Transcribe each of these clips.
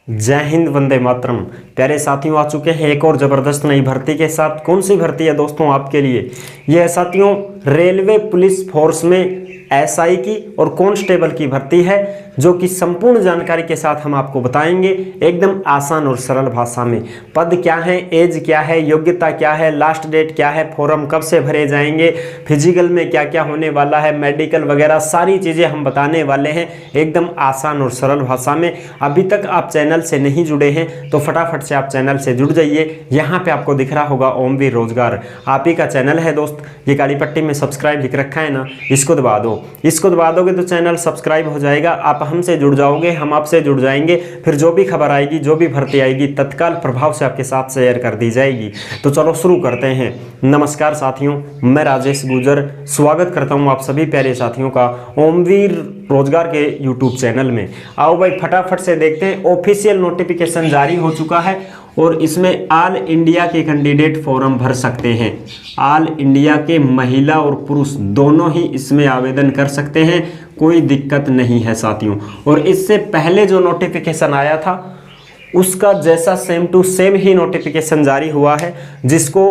जय हिंद, वंदे मातरम। प्यारे साथियों, आ चुके हैं एक और ज़बरदस्त नई भर्ती के साथ। कौन सी भर्ती है दोस्तों आपके लिए? यह है साथियों रेलवे पुलिस फोर्स में एसआई की और कांस्टेबल की भर्ती है, जो कि संपूर्ण जानकारी के साथ हम आपको बताएंगे एकदम आसान और सरल भाषा में। पद क्या है, एज क्या है, योग्यता क्या है, लास्ट डेट क्या है, फॉर्म कब से भरे जाएंगे, फिजिकल में क्या क्या होने वाला है, मेडिकल वगैरह सारी चीज़ें हम बताने वाले हैं एकदम आसान और सरल भाषा में। अभी तक आप चैनल से नहीं जुड़े हैं तो फटाफट से आप चैनल से जुड़ जाइए। यहाँ पे आपको दिख रहा होगा ओमवीर रोजगार, आप ही का चैनल है दोस्त। ये काली पट्टी में सब्सक्राइब लिख रखा है ना, इसको दबा दो। इसको दबा दोगे तो चैनल सब्सक्राइब हो जाएगा, आप हमसे जुड़ जाओगे, हम आपसे जुड़ जाएंगे। फिर जो भी खबर आएगी, जो भी भर्ती आएगी, तत्काल प्रभाव से आपके साथ शेयर कर दी जाएगी। तो चलो शुरू करते हैं। नमस्कार साथियों, मैं राजेश गुजर स्वागत करता हूं आप सभी प्यारे साथियों का ओमवीर रोजगार के यूट्यूब चैनल में। आओ भाई फटाफट से देखते हैं। ऑफिशियल नोटिफिकेशन जारी हो चुका है और इसमें ऑल इंडिया के कैंडिडेट फॉर्म भर सकते हैं। ऑल इंडिया के महिला और पुरुष दोनों ही इसमें आवेदन कर सकते हैं, कोई दिक्कत नहीं है साथियों। और इससे पहले जो नोटिफिकेशन आया था उसका जैसा सेम टू सेम ही नोटिफिकेशन जारी हुआ है, जिसको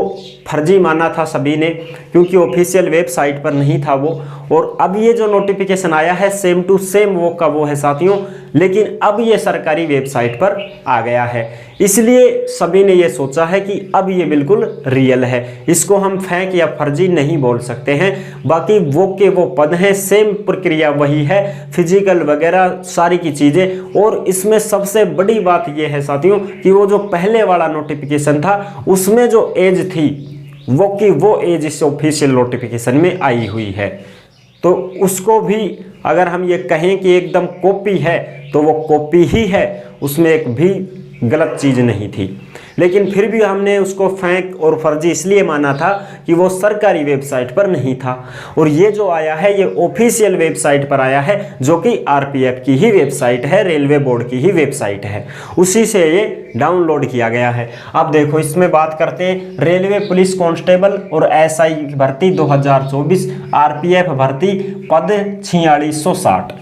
फर्जी माना था सभी ने, क्योंकि ऑफिशियल वेबसाइट पर नहीं था वो। और अब ये जो नोटिफिकेशन आया है सेम टू सेम वो का वो है साथियों, लेकिन अब ये सरकारी वेबसाइट पर आ गया है। इसलिए सभी ने ये सोचा है कि अब ये बिल्कुल रियल है, इसको हम फेक या फर्जी नहीं बोल सकते हैं। बाकी वो के वो पद हैं, सेम प्रक्रिया वही है, फिजिकल वगैरह सारी की चीज़ें। और इसमें सबसे बड़ी बात ये है साथियों कि वो जो पहले वाला नोटिफिकेशन था उसमें जो एज थी वो की वो एज इस ऑफिशियल नोटिफिकेशन में आई हुई है। तो उसको भी अगर हम ये कहें कि एकदम कॉपी है तो वो कॉपी ही है, उसमें एक भी गलत चीज़ नहीं थी। लेकिन फिर भी हमने उसको फेक और फर्जी इसलिए माना था कि वो सरकारी वेबसाइट पर नहीं था। और ये जो आया है ये ऑफिशियल वेबसाइट पर आया है, जो कि आरपीएफ की ही वेबसाइट है, रेलवे बोर्ड की ही वेबसाइट है, उसी से ये डाउनलोड किया गया है। अब देखो इसमें बात करते हैं रेलवे पुलिस कांस्टेबल और एसआई की भर्ती 2024 आरपीएफ भर्ती, पद 4660।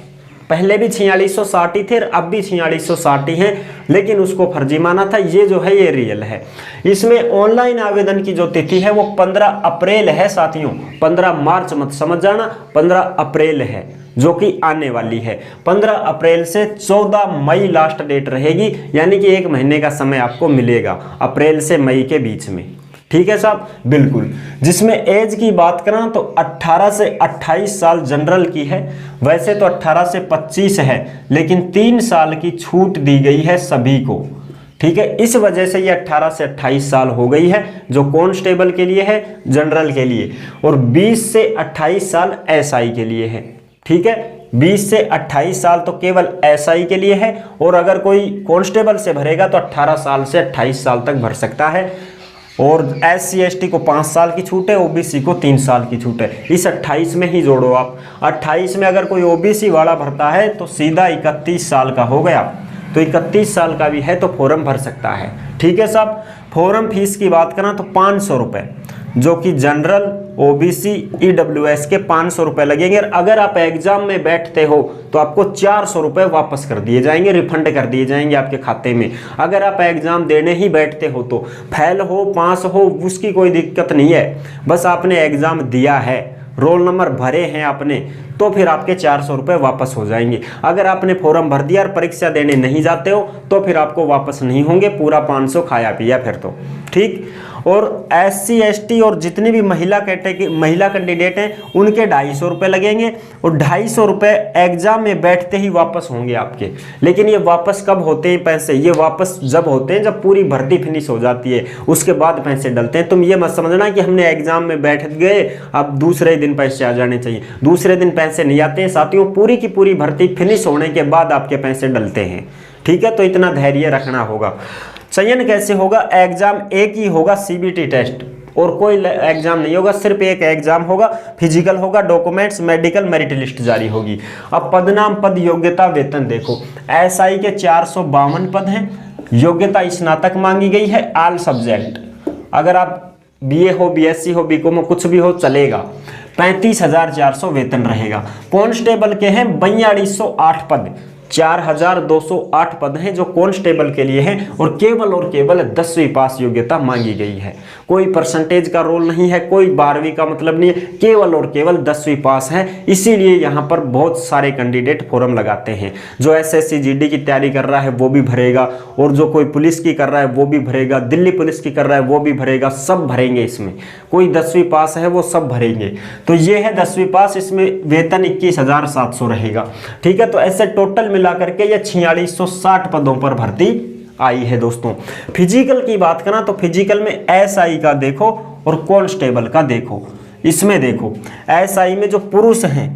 पहले भी 4660 ही थे, अब भी 4660 ही हैं, लेकिन उसको फर्जी माना था। ये जो है ये रियल है। इसमें ऑनलाइन आवेदन की जो तिथि है वो 15 अप्रैल है साथियों, 15 मार्च मत समझ जाना, 15 अप्रैल है जो कि आने वाली है। 15 अप्रैल से 14 मई लास्ट डेट रहेगी, यानी कि एक महीने का समय आपको मिलेगा अप्रैल से मई के बीच में। ठीक है साहब, बिल्कुल। जिसमें एज की बात करें तो 18 से 28 साल जनरल की है, वैसे तो 18 से 25 है, लेकिन 3 साल की छूट दी गई है सभी को। ठीक है, इस वजह से ये 18 से 28 साल हो गई है, जो कांस्टेबल के लिए है, जनरल के लिए। और 20 से 28 साल एसआई के लिए है। ठीक है, 20 से 28 साल तो केवल एसआई के लिए है, और अगर कोई कांस्टेबल से भरेगा तो 18 साल से 28 साल तक भर सकता है। और SC ST को 5 साल की छूट है, OBC को 3 साल की छूट है। इस 28 में ही जोड़ो आप। 28 में अगर कोई OBC वाला भरता है तो सीधा 31 साल का हो गया, तो 31 साल का भी है तो फॉर्म भर सकता है। ठीक है साहब। फॉर्म फीस की बात करें तो 500 रुपये, जो कि जनरल, OBC, EWS के 500 रुपये लगेंगे। अगर आप एग्जाम में बैठते हो तो आपको 400 रुपये वापस कर दिए जाएंगे, रिफंड कर दिए जाएंगे आपके खाते में। अगर आप एग्जाम देने ही बैठते हो तो फेल हो पास हो उसकी कोई दिक्कत नहीं है, बस आपने एग्जाम दिया है, रोल नंबर भरे हैं आपने, तो फिर आपके 400 रुपये वापस हो जाएंगे। अगर आपने फॉर्म भर दिया और परीक्षा देने नहीं जाते हो तो फिर आपको वापस नहीं होंगे, पूरा 500 खाया पिया फिर तो। ठीक। और SC ST और जितनी भी महिला कैंडिडेट हैं उनके 250 रुपये लगेंगे, और 250 रुपये एग्जाम में बैठते ही वापस होंगे आपके। लेकिन ये वापस कब होते हैं पैसे? ये वापस जब होते हैं जब पूरी भर्ती फिनिश हो जाती है, उसके बाद पैसे डलते हैं। तुम ये मत समझना कि हमने एग्जाम में बैठ गए अब दूसरे दिन पैसे आ जाने चाहिए, दूसरे दिन पैसे नहीं आते हैं साथियों, पूरी की पूरी भर्ती फिनिश होने के बाद आपके पैसे डलते हैं। ठीक है, तो इतना धैर्य रखना होगा। चयन कैसे होगा? एग्जाम एक ही होगा, CBT टेस्ट, और कोई एग्जाम नहीं होगा, सिर्फ एक एग्जाम होगा, फिजिकल होगा, डॉक्यूमेंट्स, मेडिकल, मेरिट लिस्ट जारी होगी। अब पदनाम, पद, योग्यता, वेतन देखो। एसआई के 452 पद हैं, योग्यता स्नातक मांगी गई है, ऑल सब्जेक्ट। अगर आप BA हो, BSc हो, BCom हो, कुछ भी हो चलेगा। 35,400 वेतन रहेगा। कांस्टेबल के हैं 4208 पद, 4208 पद हैं जो कांस्टेबल के लिए हैं और केवल 10वीं पास योग्यता मांगी गई है। कोई परसेंटेज का रोल नहीं है, कोई 12वीं का मतलब नहीं है, केवल 10वीं पास है। इसीलिए यहाँ पर बहुत सारे कैंडिडेट फॉर्म लगाते हैं। जो एसएससी जीडी की तैयारी कर रहा है वो भी भरेगा, और जो कोई पुलिस की कर रहा है वो भी भरेगा, दिल्ली पुलिस की कर रहा है वो भी भरेगा, सब भरेंगे। इसमें कोई 10वीं पास है वो सब भरेंगे। तो ये है 10वीं पास, इसमें वेतन 21,700 रहेगा। ठीक है, तो ऐसे टोटल मिला करके ये 4660 पदों पर भर्ती आई है दोस्तों। फिजिकल की बात करें तो फिजिकल में एसआई का देखो और कांस्टेबल का देखो। इसमें देखो एसआई में जो पुरुष हैं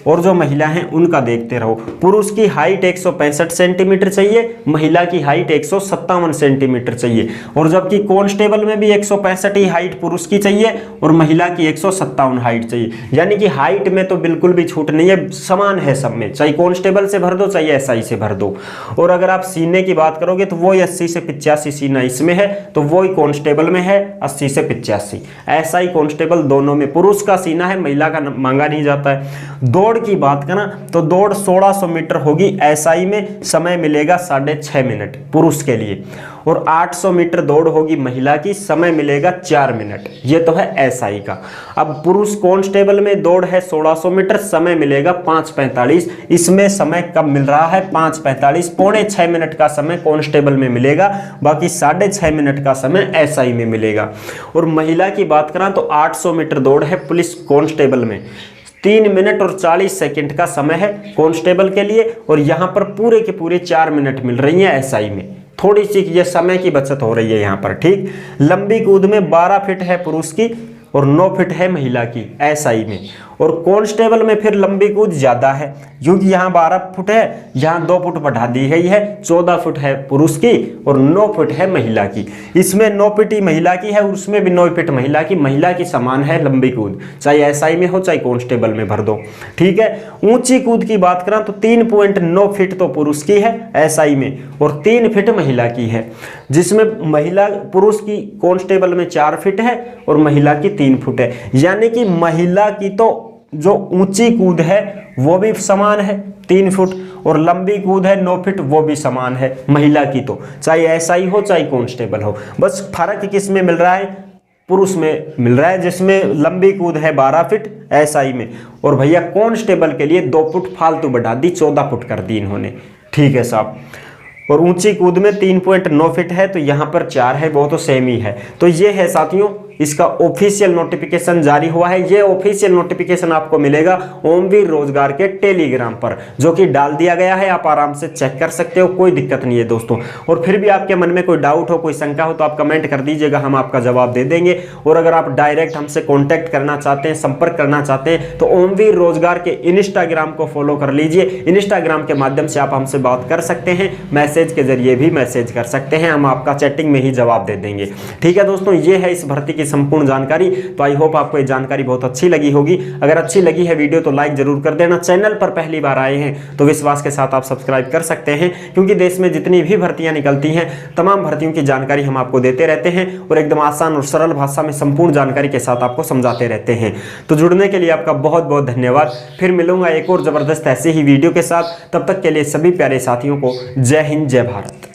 और जो महिला हैं उनका देखते रहो। पुरुष की हाइट 165 सेंटीमीटर चाहिए, महिला की हाइट 157 सेंटीमीटर चाहिए। और जबकि कांस्टेबल में भी 165 ही हाइट पुरुष की चाहिए और महिला की 157 हाइट चाहिए। यानी कि हाइट में तो बिल्कुल भी छूट नहीं है, समान है सब में, चाहे कांस्टेबल से भर दो चाहे एसआई से भर दो। और अगर आप सीने की बात करोगे तो वो 80 से 85 सीना इसमें है, तो वो ही कांस्टेबल में है 80 से 85। एसआई कांस्टेबल दोनों में पुरुष का सीना है, महिला का मांगा नहीं जाता है। दौड़ की बात करें तो दौड़ 1600 मीटर होगी एसआई में, समय मिलेगा 6.5 मिनट पुरुष के लिए। और 800 मीटर दौड़ होगी महिला की, समय मिलेगा 4 मिनट। ये तो है एसआई का। अब पुरुष कांस्टेबल में दौड़ है 1600 मीटर, समय मिलेगा 5:45। इसमें समय कब मिल रहा है? 5:45, 5.25 मिनट का समय कांस्टेबल में मिलेगा, बाकी 6.5 मिनट का समय एसआई में मिलेगा। और महिला की बात करें तो 800 मीटर दौड़ है पुलिस कांस्टेबल में, 3 मिनट और 40 सेकंड का समय है कांस्टेबल के लिए, और यहाँ पर पूरे के पूरे 4 मिनट मिल रही है एसआई में। थोड़ी सी ये समय की बचत हो रही है यहाँ पर। ठीक, लंबी कूद में 12 फीट है पुरुष की और 9 फीट है महिला की एसआई में। और कांस्टेबल में फिर लंबी कूद ज्यादा है, क्योंकि यहाँ 12 फुट है, यहाँ 2 फुट बढ़ा दी गई है, 14 फुट है पुरुष की और 9 फुट है महिला की। इसमें 9 फीट ही महिला की है और उसमें भी 9 फीट महिला की समान है लंबी कूद, चाहे एसआई में हो चाहे कांस्टेबल में भर दो। ठीक है, ऊंची कूद की बात करें तो 3.9 फीट तो पुरुष की है एसआई में और 3 फीट महिला की है, जिसमें पुरुष की कांस्टेबल में 4 फीट है और महिला की 3 फुट है। यानी कि महिला की तो जो ऊंची कूद है वो भी समान है 3 फुट, और लंबी कूद है 9 फीट, वो भी समान है महिला की, तो चाहे एसआई हो चाहे कांस्टेबल हो। बस फर्क किस में मिल रहा है? पुरुष में मिल रहा है, जिसमें लंबी कूद है 12 फीट एसआई में, और भैया कांस्टेबल के लिए 2 फुट फालतू बढ़ा दी, 14 फुट कर दी इन्होंने। ठीक है साहब, और ऊंची कूद में 3.9 फीट है, तो यहाँ पर 4 है, वो तो सेम ही है। तो ये है साथियों इसका ऑफिशियल नोटिफिकेशन जारी हुआ है। ये ऑफिशियल नोटिफिकेशन आपको मिलेगा ओमवीर रोजगार के टेलीग्राम पर, जो कि डाल दिया गया है, आप आराम से चेक कर सकते हो, कोई दिक्कत नहीं है दोस्तों। और फिर भी आपके मन में कोई डाउट हो, कोई शंका हो तो आप कमेंट कर दीजिएगा, हम आपका जवाब दे देंगे। और अगर आप डायरेक्ट हमसे कॉन्टैक्ट करना चाहते हैं, संपर्क करना चाहते हैं, तो ओमवीर रोजगार के इंस्टाग्राम को फॉलो कर लीजिए। इंस्टाग्राम के माध्यम से आप हमसे बात कर सकते हैं, मैसेज के जरिए भी मैसेज कर सकते हैं, हम आपका चैटिंग में ही जवाब दे देंगे। ठीक है दोस्तों, ये है इस भर्ती की संपूर्ण जानकारी। तो आई होप आपको ये जानकारी बहुत अच्छी लगी होगी। अगर अच्छी लगी है वीडियो तो लाइक जरूर कर देना। चैनल पर पहली बार आए हैं तो विश्वास के साथ आप सब्सक्राइब कर सकते हैं, क्योंकि देश में जितनी भी भर्तियां निकलती हैं तमाम भर्तियों की जानकारी हम आपको देते रहते हैं और एकदम आसान और सरल भाषा में संपूर्ण जानकारी के साथ आपको समझाते रहते हैं। तो जुड़ने के लिए आपका बहुत बहुत धन्यवाद। फिर मिलूंगा एक और जबरदस्त ऐसे ही वीडियो के साथ। तब तक के लिए सभी प्यारे साथियों को जय हिंद, जय भारत।